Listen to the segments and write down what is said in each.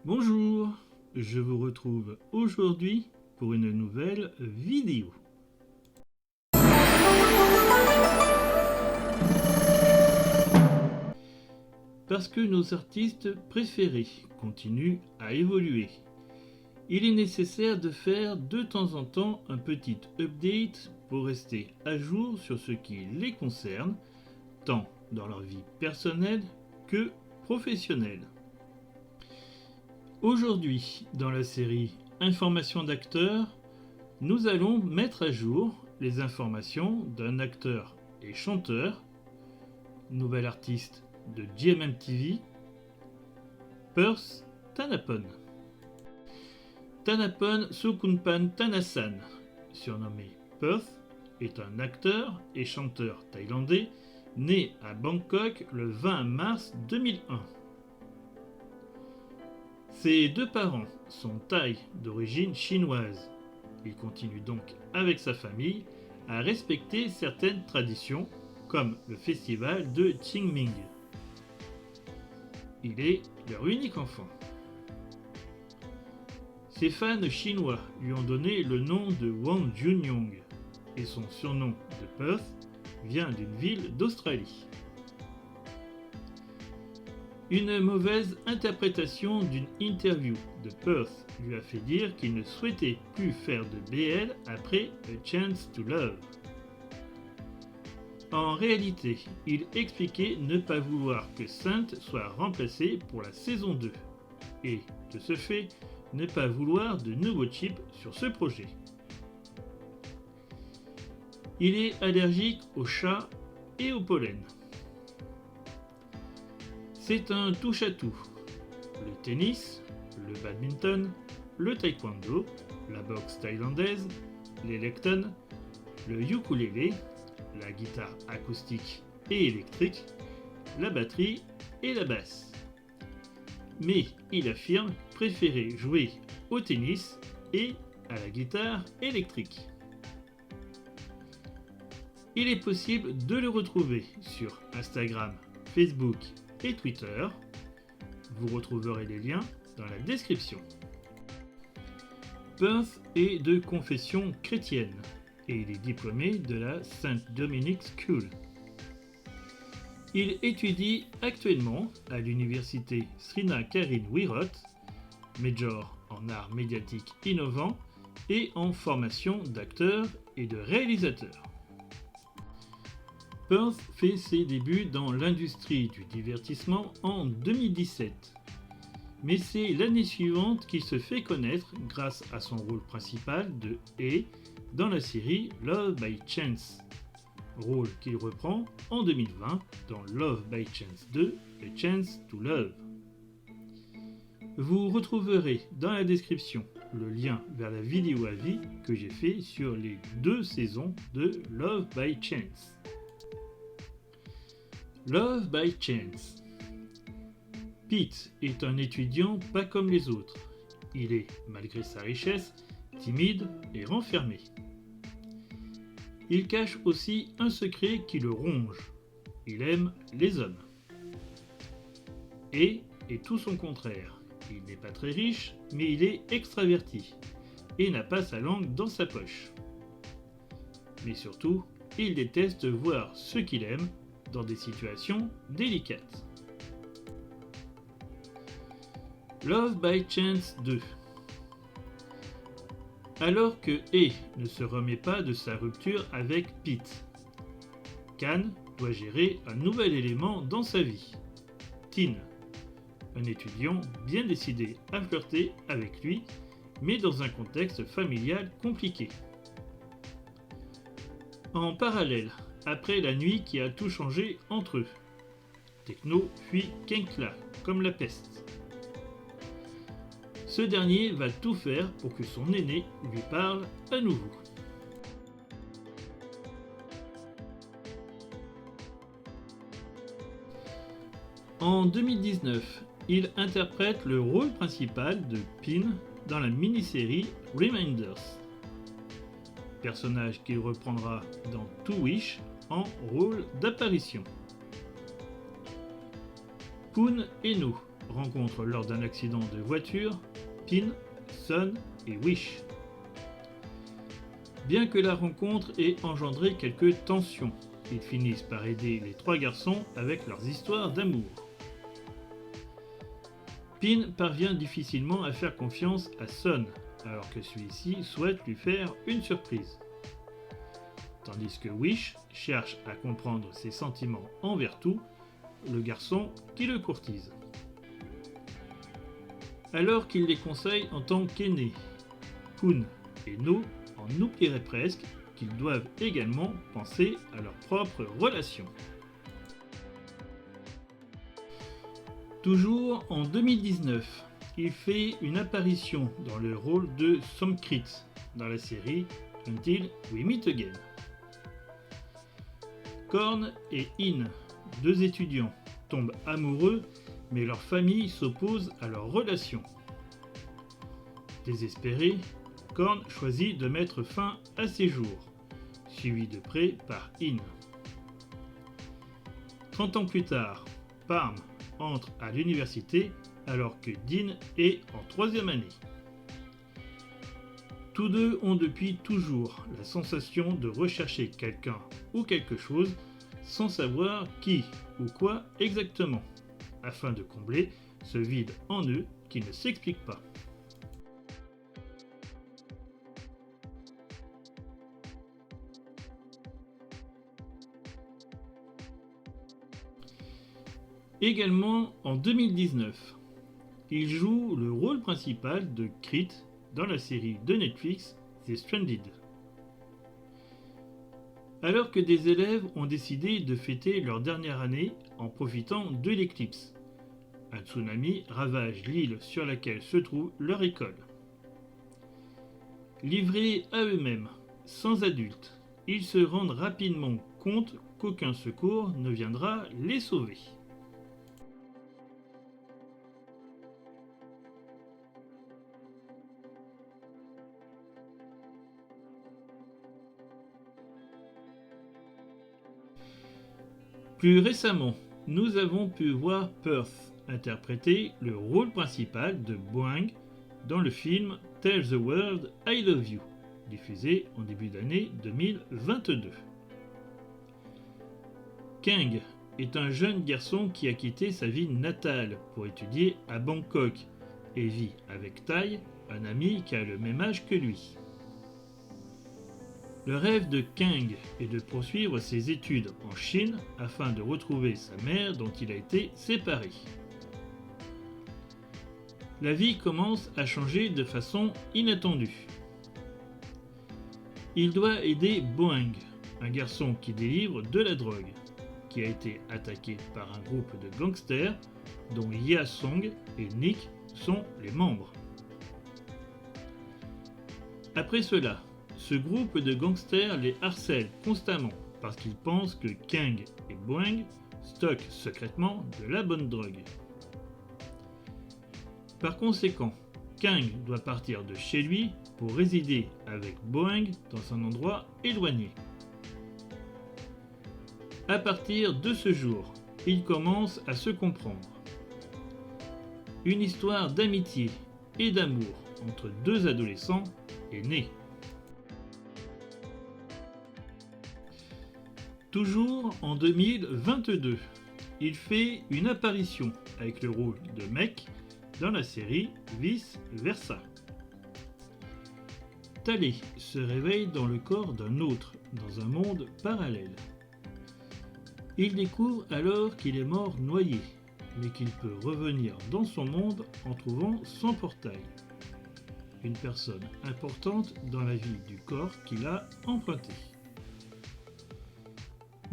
Bonjour, je vous retrouve aujourd'hui pour une nouvelle vidéo. Parce que nos artistes préférés continuent à évoluer, il est nécessaire de faire de temps en temps un petit update pour rester à jour sur ce qui les concerne, tant dans leur vie personnelle que professionnelle. Aujourd'hui, dans la série Informations d'acteurs, nous allons mettre à jour les informations d'un acteur et chanteur, nouvel artiste de GMMTV, Perth Thanapon. Thanapon Sukunpan Thanasan, surnommé Perth, est un acteur et chanteur thaïlandais né à Bangkok le 20 mars 2001. Ses deux parents sont thaïs d'origine chinoise. Il continue donc avec sa famille à respecter certaines traditions comme le festival de Qingming. Il est leur unique enfant. Ses fans chinois lui ont donné le nom de Wang Junyong et son surnom de Perth vient d'une ville d'Australie. Une mauvaise interprétation d'une interview de Perth lui a fait dire qu'il ne souhaitait plus faire de BL après A Chance to Love. En réalité, il expliquait ne pas vouloir que Sainte soit remplacée pour la saison 2 et, de ce fait, ne pas vouloir de nouveaux chips sur ce projet. Il est allergique aux chats et au pollen. C'est un touche-à-tout. Le tennis, le badminton, le taekwondo, la boxe thaïlandaise, l'électon, le ukulélé, la guitare acoustique et électrique, la batterie et la basse. Mais il affirme préférer jouer au tennis et à la guitare électrique. Il est possible de le retrouver sur Instagram, Facebook et Twitter. Vous retrouverez les liens dans la description. Perth est de confession chrétienne et il est diplômé de la St. Dominic School. Il étudie actuellement à l'université Srinacarin-Wirot, major en arts médiatiques innovants et en formation d'acteur et de réalisateur. Perth fait ses débuts dans l'industrie du divertissement en 2017. Mais c'est l'année suivante qu'il se fait connaître grâce à son rôle principal de He dans la série Love by Chance, rôle qu'il reprend en 2020 dans Love by Chance 2, A Chance to Love. Vous retrouverez dans la description le lien vers la vidéo avis que j'ai fait sur les 2 saisons de Love by Chance. Love by Chance. Pete est un étudiant pas comme les autres. Il est, malgré sa richesse, timide et renfermé. Il cache aussi un secret qui le ronge. Il aime les hommes. Et est tout son contraire. Il n'est pas très riche, mais il est extraverti et n'a pas sa langue dans sa poche. Mais surtout, il déteste voir ceux qu'il aime dans des situations délicates. Love by Chance 2. Alors que He ne se remet pas de sa rupture avec Pete, Can doit gérer un nouvel élément dans sa vie, Tin, un étudiant bien décidé à flirter avec lui, mais dans un contexte familial compliqué. En parallèle, après la nuit qui a tout changé entre eux, Techno fuit Kenkla comme la peste. Ce dernier va tout faire pour que son aîné lui parle à nouveau. En 2019, il interprète le rôle principal de Pin dans la mini-série Reminders, personnage qu'il reprendra dans To Wish en rôle d'apparition. Poon Eno rencontre lors d'un accident de voiture Pin, Sun et Wish. Bien que la rencontre ait engendré quelques tensions, ils finissent par aider les trois garçons avec leurs histoires d'amour. Pin parvient difficilement à faire confiance à Sun, alors que celui-ci souhaite lui faire une surprise. Tandis que Wish cherche à comprendre ses sentiments envers tout, le garçon qui le courtise. Alors qu'il les conseille en tant qu'aînés, Poon et No en oublieraient presque qu'ils doivent également penser à leur propre relation. Toujours en 2019, il fait une apparition dans le rôle de Somkrit dans la série Until We Meet Again. Korn et In, deux étudiants, tombent amoureux, mais leur famille s'oppose à leur relation. Désespéré, Korn choisit de mettre fin à ses jours, suivi de près par In. 30 ans plus tard, Parm entre à l'université alors que Dean est en 3e année. Tous deux ont depuis toujours la sensation de rechercher quelqu'un ou quelque chose sans savoir qui ou quoi exactement, afin de combler ce vide en eux qui ne s'explique pas. Également en 2019, il joue le rôle principal de Crit dans la série de Netflix The Stranded. Alors que des élèves ont décidé de fêter leur dernière année en profitant de l'éclipse, un tsunami ravage l'île sur laquelle se trouve leur école. Livrés à eux-mêmes, sans adultes, ils se rendent rapidement compte qu'aucun secours ne viendra les sauver. Plus récemment, nous avons pu voir Perth interpréter le rôle principal de Boing dans le film Tell the World I Love You, diffusé en début d'année 2022. Kang est un jeune garçon qui a quitté sa ville natale pour étudier à Bangkok et vit avec Tai, un ami qui a le même âge que lui. Le rêve de Kang est de poursuivre ses études en Chine afin de retrouver sa mère dont il a été séparé. La vie commence à changer de façon inattendue. Il doit aider Boing, un garçon qui délivre de la drogue, qui a été attaqué par un groupe de gangsters dont Ya Song et Nick sont les membres. Après cela, ce groupe de gangsters les harcèle constamment parce qu'ils pensent que Kang et Boing stockent secrètement de la bonne drogue. Par conséquent, Kang doit partir de chez lui pour résider avec Boing dans un endroit éloigné. À partir de ce jour, ils commencent à se comprendre. Une histoire d'amitié et d'amour entre deux adolescents est née. Toujours en 2022, il fait une apparition avec le rôle de Mec dans la série Vice Versa. Talley se réveille dans le corps d'un autre, dans un monde parallèle. Il découvre alors qu'il est mort noyé, mais qu'il peut revenir dans son monde en trouvant son portail. Une personne importante dans la vie du corps qu'il a emprunté.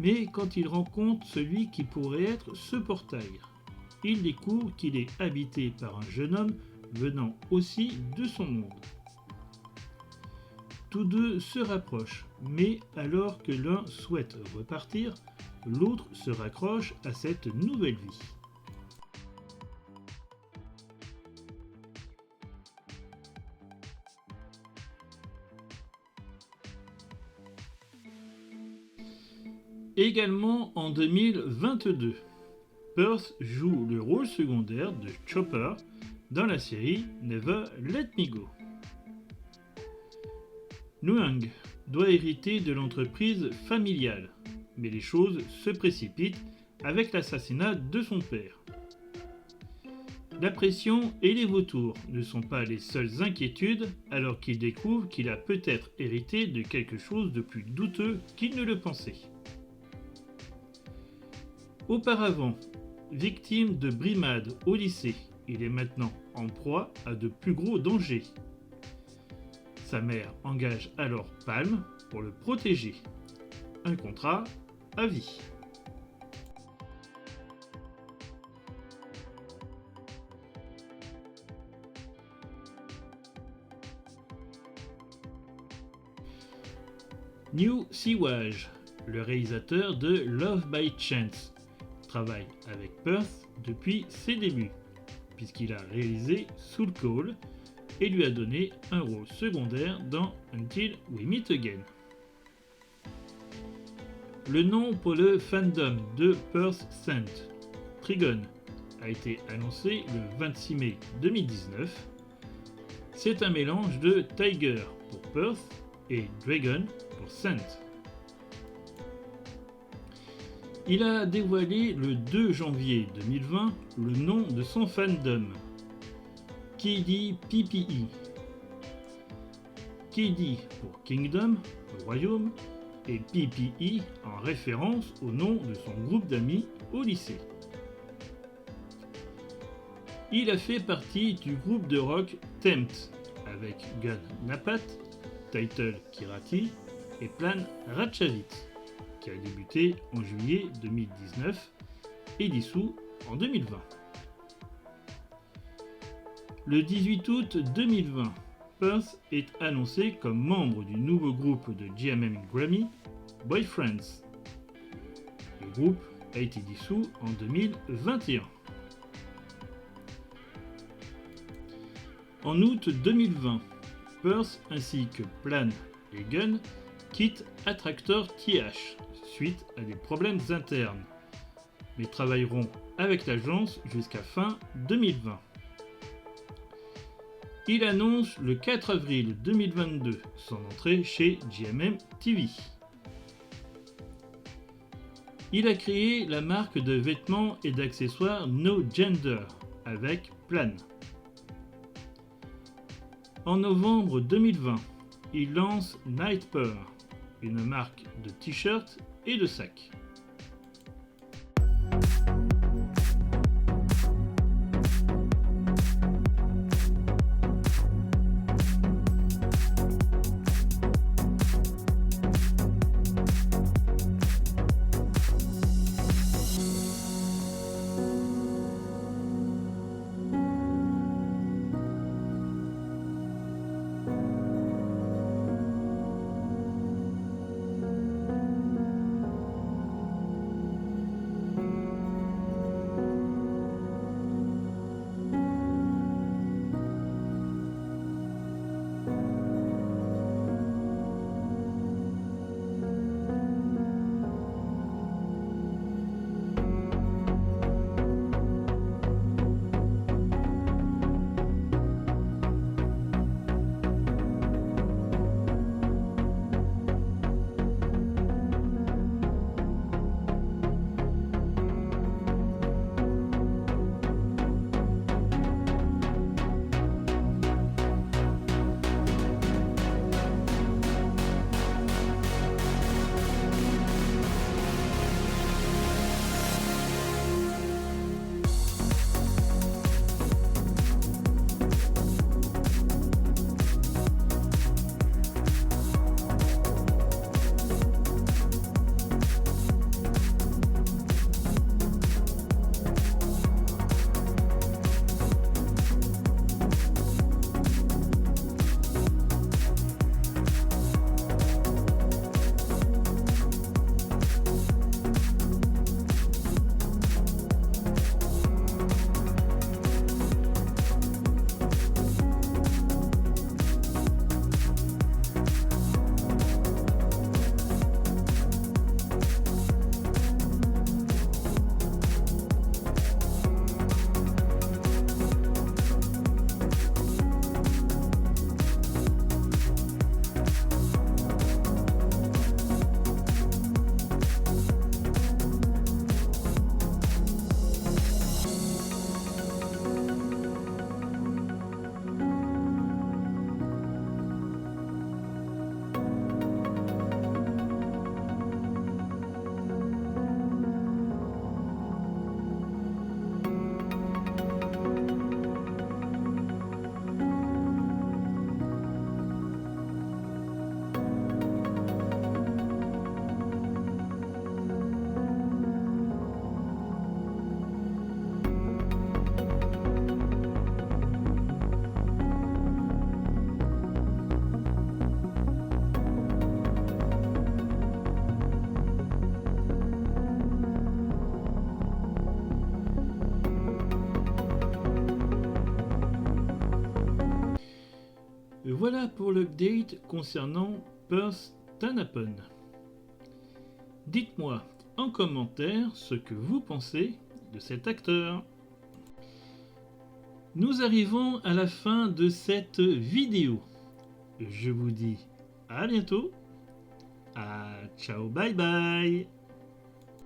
Mais quand il rencontre celui qui pourrait être ce portail, il découvre qu'il est habité par un jeune homme venant aussi de son monde. Tous deux se rapprochent, mais alors que l'un souhaite repartir, l'autre se raccroche à cette nouvelle vie. Également en 2022, Perth joue le rôle secondaire de Chopper dans la série Never Let Me Go. Nuang doit hériter de l'entreprise familiale, mais les choses se précipitent avec l'assassinat de son père. La pression et les vautours ne sont pas les seules inquiétudes alors qu'il découvre qu'il a peut-être hérité de quelque chose de plus douteux qu'il ne le pensait. Auparavant, victime de brimades au lycée, il est maintenant en proie à de plus gros dangers. Sa mère engage alors Palm pour le protéger. Un contrat à vie. New Siwaj, le réalisateur de Love by Chance, travaille avec Perth depuis ses débuts, puisqu'il a réalisé Soul Call et lui a donné un rôle secondaire dans Until We Meet Again. Le nom pour le fandom de Perth Saint, Trigon, a été annoncé le 26 mai 2019. C'est un mélange de Tiger pour Perth et Dragon pour Saint. Il a dévoilé le 2 janvier 2020 le nom de son fandom, KDPPE. KD pour Kingdom, le royaume, et PPE en référence au nom de son groupe d'amis au lycée. Il a fait partie du groupe de rock Tempt avec Gun Napat, Title Kirati et Plan Ratchavit, qui a débuté en juillet 2019 et dissous en 2020. Le 18 août 2020, Perth est annoncé comme membre du nouveau groupe de GMM Grammy, Boyfriends. Le groupe a été dissous en 2021. En août 2020, Perth ainsi que Plan et Gunn quittent Attractor TH suite à des problèmes internes, mais travailleront avec l'agence jusqu'à fin 2020. Il annonce le 4 avril 2022 son entrée chez GMM TV. Il a créé la marque de vêtements et d'accessoires No Gender avec Plan. En novembre 2020, il lance Nightper, une marque de t-shirts et de sacs. Voilà pour l'update concernant Perth Tanapon. Dites-moi en commentaire ce que vous pensez de cet acteur. Nous arrivons à la fin de cette vidéo. Je vous dis à bientôt. Ciao, bye bye.